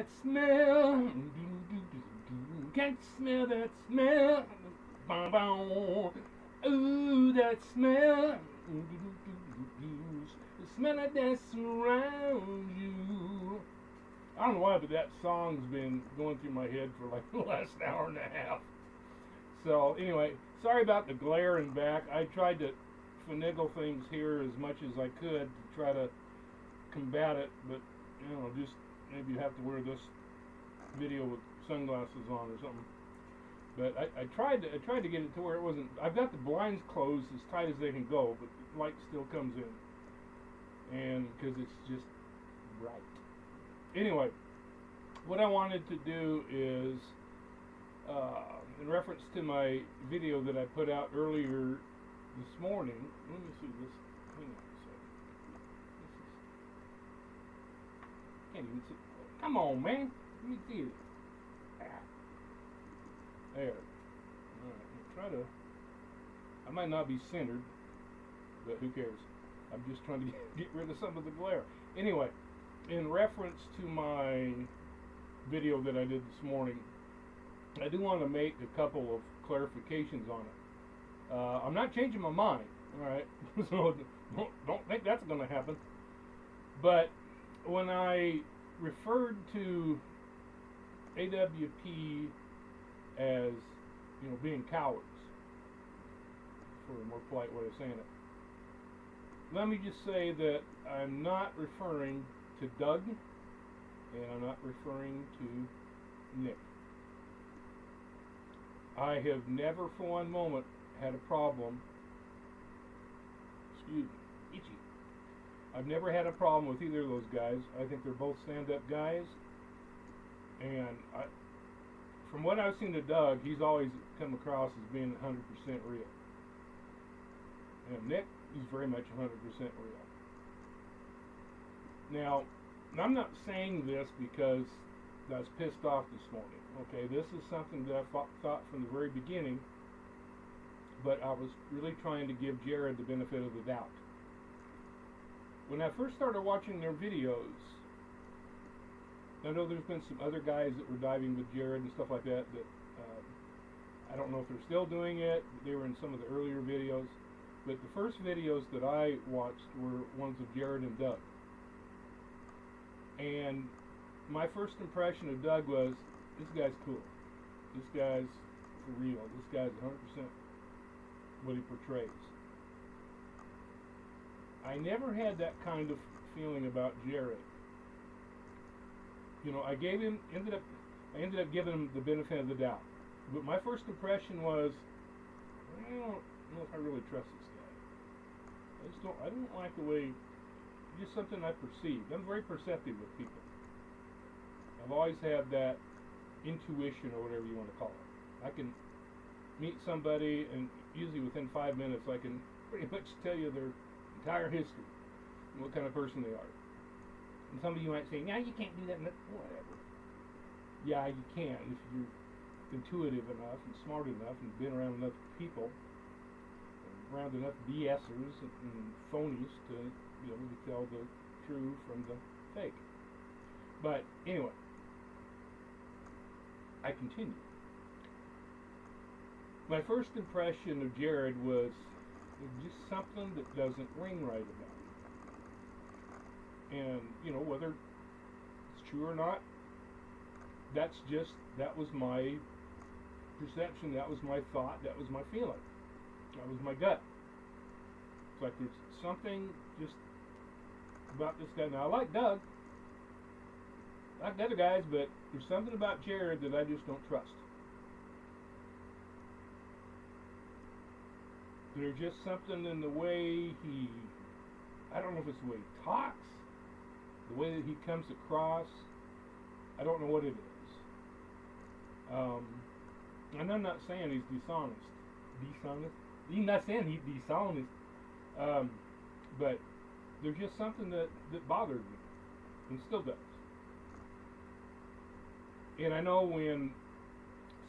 that smell. Can't you smell that smell? Bow, bow. Ooh, that smell. The smell that surrounds you. I don't know why, but that song's been going through my head for like the last hour and a half. So anyway, sorry about the glare and back. I tried to finagle things here as much as I could to try to combat it, but you know, just maybe you have to wear this video with sunglasses on or something. But I tried to get it to where it wasn't. I've got the blinds closed as tight as they can go, but the light still comes in, and because it's just bright. Anyway, what I wanted to do is, in reference to my video that I put out earlier this morning. Let me see this. Hang on a second. Can't even see. Come on, man. Let me see it. There. Alright, try to. I might not be centered, but who cares? I'm just trying to get rid of some of the glare. Anyway, in reference to my video that I did this morning, I do want to make a couple of clarifications on it. I'm not changing my mind, alright? So don't think that's going to happen. But when I referred to AWP as, you know, being cowards, for a more polite way of saying it, let me just say that I'm not referring to Doug, and I'm not referring to Nick. I have never for one moment had a problem, excuse me, itchy. I've never had a problem with either of those guys. I think they're both stand-up guys, and from what I've seen of Doug, he's always come across as being 100% real. And Nick, he's very much 100% real. Now, I'm not saying this because I was pissed off this morning. Okay, this is something that I thought from the very beginning, but I was really trying to give Jared the benefit of the doubt. When I first started watching their videos, I know there's been some other guys that were diving with Jared and stuff like that, I don't know if they're still doing it. They were in some of the earlier videos, but the first videos that I watched were ones of Jared and Doug. And my first impression of Doug was, this guy's cool. This guy's for real. This guy's 100% what he portrays. I never had that kind of feeling about Jared. You know, I ended up giving him the benefit of the doubt. But my first impression was, I don't know if I really trust this guy. I don't like the way, just something I perceived. I'm very perceptive with people. I've always had that intuition, or whatever you want to call it. I can meet somebody, and usually within 5 minutes I can pretty much tell you their entire history and what kind of person they are. And some of you might say, "Yeah, you can't do that." Whatever. Yeah, you can if you're intuitive enough and smart enough and been around enough people, and around enough BSers and phonies to be able to tell the true from the fake. But anyway, I continue. My first impression of Jared was just something that doesn't ring right about him. And, you know, whether it's true or not, that was my perception, that was my thought, that was my feeling. That was my gut. It's like there's something just about this guy. Now, I like Doug. I like the other guys, but there's something about Jared that I just don't trust. There's just something in the way I don't know if it's the way he talks, the way that he comes across. I don't know what it is. And I'm not saying he's dishonest. I'm not saying he's dishonest. But there's just something that bothered me, and still does. And I know when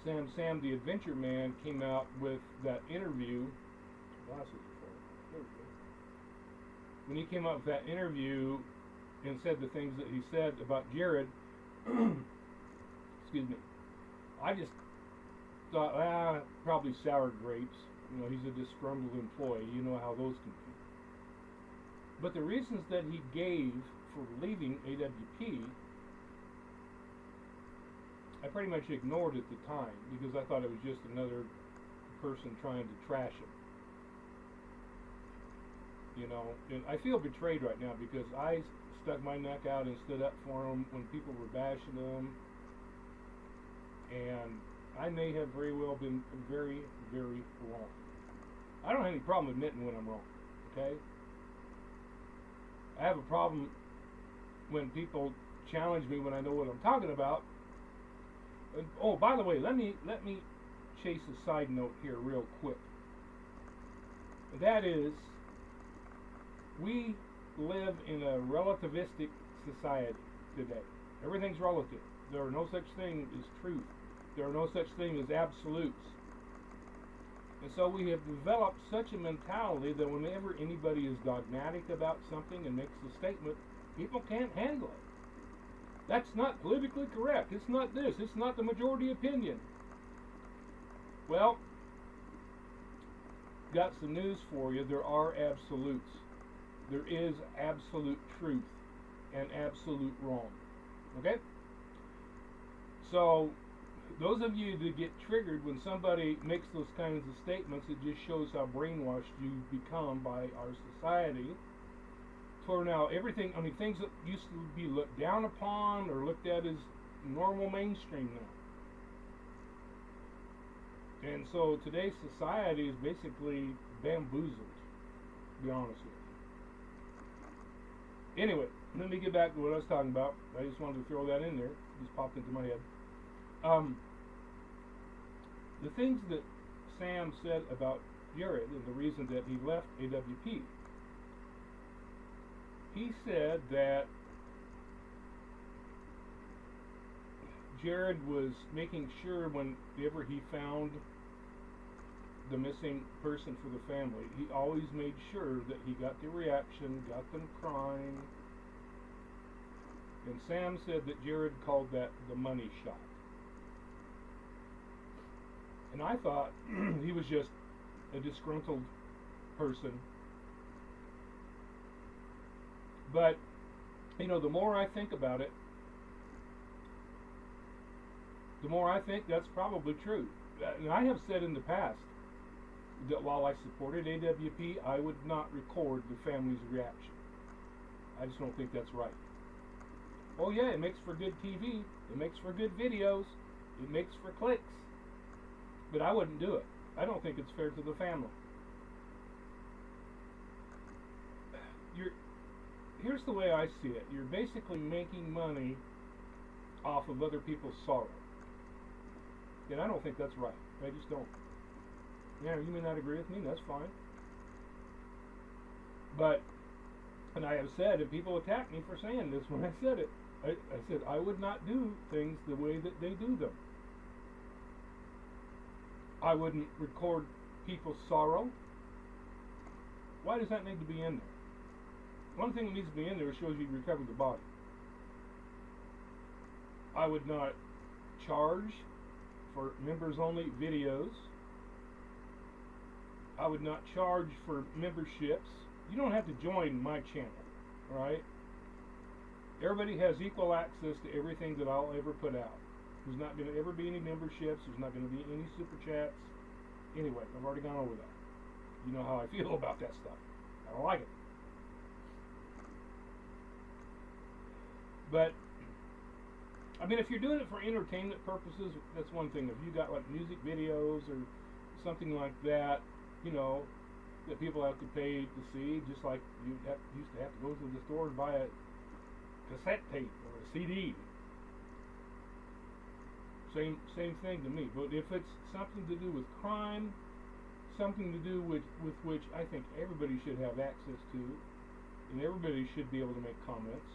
Sam the Adventure Man came out with that interview, when he came out with that interview and said the things that he said about Jared, excuse me, I just thought, probably sour grapes. You know, he's a disgruntled employee. You know how those can be. But the reasons that he gave for leaving AWP, I pretty much ignored at the time because I thought it was just another person trying to trash him. You know, and I feel betrayed right now because I stuck my neck out and stood up for him when people were bashing him, and I may have very well been very, very wrong. I don't have any problem admitting when I'm wrong, okay? I have a problem when people challenge me when I know what I'm talking about. And, oh, by the way, let me chase a side note here real quick. That is, we live in a relativistic society today. Everything's relative. There are no such thing as truth. There are no such thing as absolutes. And so we have developed such a mentality that whenever anybody is dogmatic about something and makes a statement, people can't handle it. That's not politically correct. It's not this. It's not the majority opinion. Well, got some news for you. There are absolutes. There is absolute truth and absolute wrong. Okay? So, those of you that get triggered when somebody makes those kinds of statements, it just shows how brainwashed you've become by our society. For now, everything, I mean, things that used to be looked down upon or looked at as normal mainstream now. And so today's society is basically bamboozled, to be honest with you. Anyway, let me get back to what I was talking about. I just wanted to throw that in there. It just popped into my head. The things that Sam said about Jared and the reason that he left AWP. He said that Jared was making sure whenever he found the missing person for the family, he always made sure that he got the reaction, got them crying. And Sam said that Jared called that the money shot. And I thought he was just a disgruntled person. But, you know, the more I think about it, the more I think that's probably true. And I have said in the past that while I supported AWP, I would not record the family's reaction. I just don't think that's right. Oh yeah, it makes for good TV, it makes for good videos, it makes for clicks. But I wouldn't do it. I don't think it's fair to the family. Here's the way I see it. You're basically making money off of other people's sorrow. And I don't think that's right. I just don't. Yeah, you may not agree with me, that's fine. But, and I have said, and people attack me for saying this when I said it, I said I would not do things the way that they do them. I wouldn't record people's sorrow. Why does that need to be in there? One thing that needs to be in there shows you recovered the body. I would not charge for members-only videos. I would not charge for memberships. You don't have to join my channel, alright? Everybody has equal access to everything that I'll ever put out. There's not going to ever be any memberships. There's not going to be any super chats. Anyway, I've already gone over that. You know how I feel about that stuff. I don't like it. But, I mean, if you're doing it for entertainment purposes, that's one thing. If you got like music videos or something like that, you know, that people have to pay to see, just like you used to have to go to the store and buy a cassette tape or a CD. Same thing to me. But if it's something to do with crime, something to do with which I think everybody should have access to, and everybody should be able to make comments,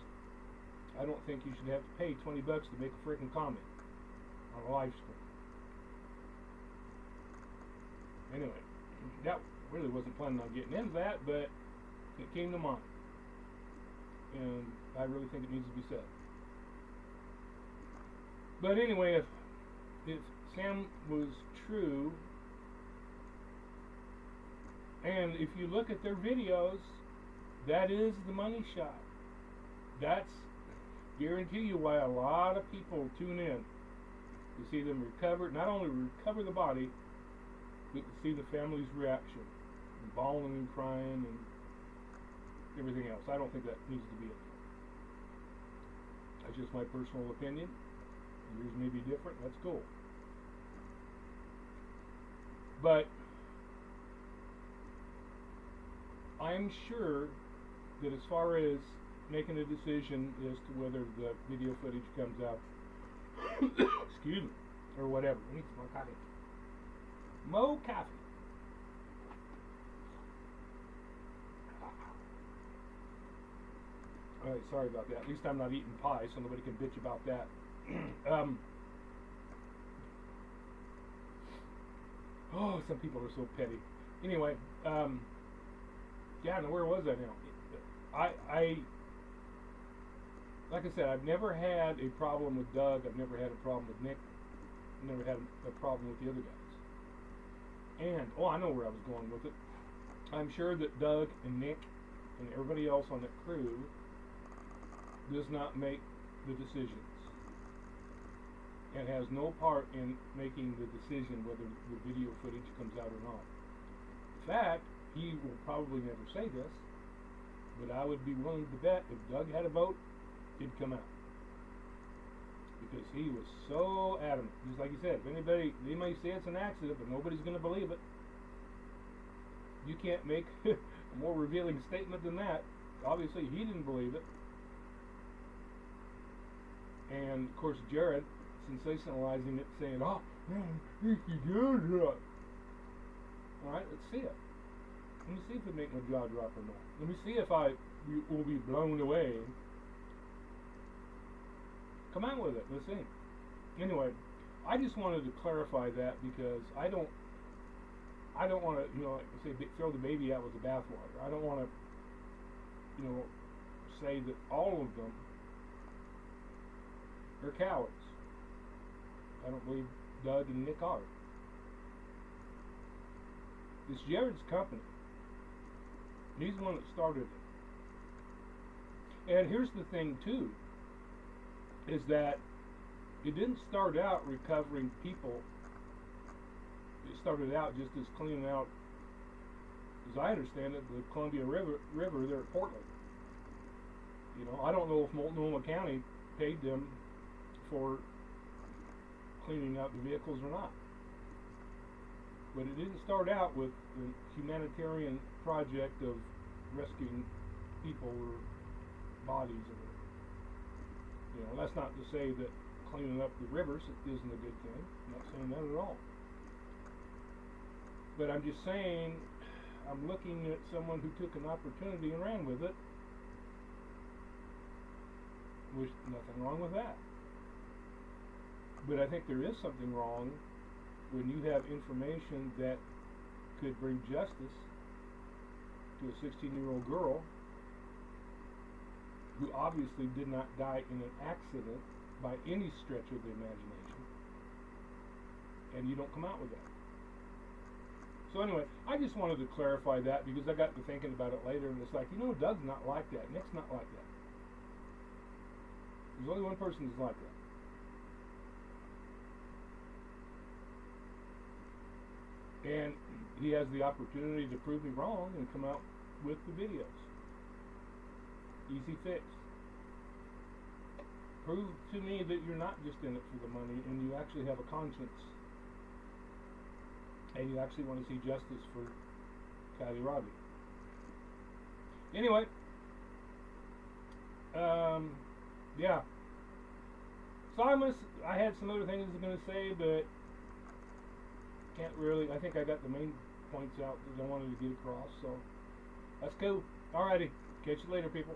I don't think you should have to pay $20 to make a freaking comment on a live stream. Anyway, that really wasn't planning on getting into that, but it came to mind. And I really think it needs to be said. But anyway, if Sam was true, and if you look at their videos, that is the money shot. That's guarantee you why a lot of people tune in to see them recover, not only recover the body, but to see the family's reaction, and bawling and crying and everything else. I don't think that needs to be it. That's just my personal opinion. Yours may be different. That's cool. But I'm sure that as far as making a decision as to whether the video footage comes out, excuse me, or whatever. I need some more coffee. Mo coffee. Alright, sorry about that. At least I'm not eating pie, so nobody can bitch about that. Oh, some people are so petty. Anyway, yeah, now where was I now? I like I said, I've never had a problem with Doug. I've never had a problem with Nick. I've never had a problem with the other guys. And, I know where I was going with it. I'm sure that Doug and Nick and everybody else on that crew does not make the decisions and has no part in making the decision whether the video footage comes out or not. In fact, he will probably never say this, but I would be willing to bet if Doug had a vote, it'd come out. Because he was so adamant. Just like you said, if they may say it's an accident, but nobody's going to believe it. You can't make a more revealing statement than that. Obviously, he didn't believe it. And, of course, Jared sensationalizing it, saying, oh, man, he did that. Alright, let's see it. Let me see if it make my jaw drop or not. Let me see if I will be blown away. Come out with it. Let's see. Anyway, I just wanted to clarify that because I don't want to, like I say, throw the baby out with the bathwater. I don't want to, say that all of them are cowards. I don't believe Doug and Nick are. It's Jared's company. He's the one that started it. And here's the thing too, is that it didn't start out recovering people. It started out just as cleaning out, as I understand it, the Columbia River there at Portland. I don't know if Multnomah County paid them for cleaning out the vehicles or not. But it didn't start out with the humanitarian project of rescuing people or bodies. That's not to say that cleaning up the rivers isn't a good thing. I'm not saying that at all. But I'm just saying, I'm looking at someone who took an opportunity and ran with it. There's nothing wrong with that. But I think there is something wrong when you have information that could bring justice to a 16-year-old girl who obviously did not die in an accident by any stretch of the imagination, and you don't come out with that. So anyway, I just wanted to clarify that because I got to thinking about it later, and it's like, Doug's not like that. Nick's not like that. There's only one person who's like that. And he has the opportunity to prove me wrong and come out with the videos. Easy fix. Prove to me that you're not just in it for the money and you actually have a conscience. And you actually want to see justice for Kiely Robbie. Anyway, yeah. So I had some other things I was going to say, but can't really. I think I got the main points out that I wanted to get across. So that's cool. Alrighty. Catch you later, people.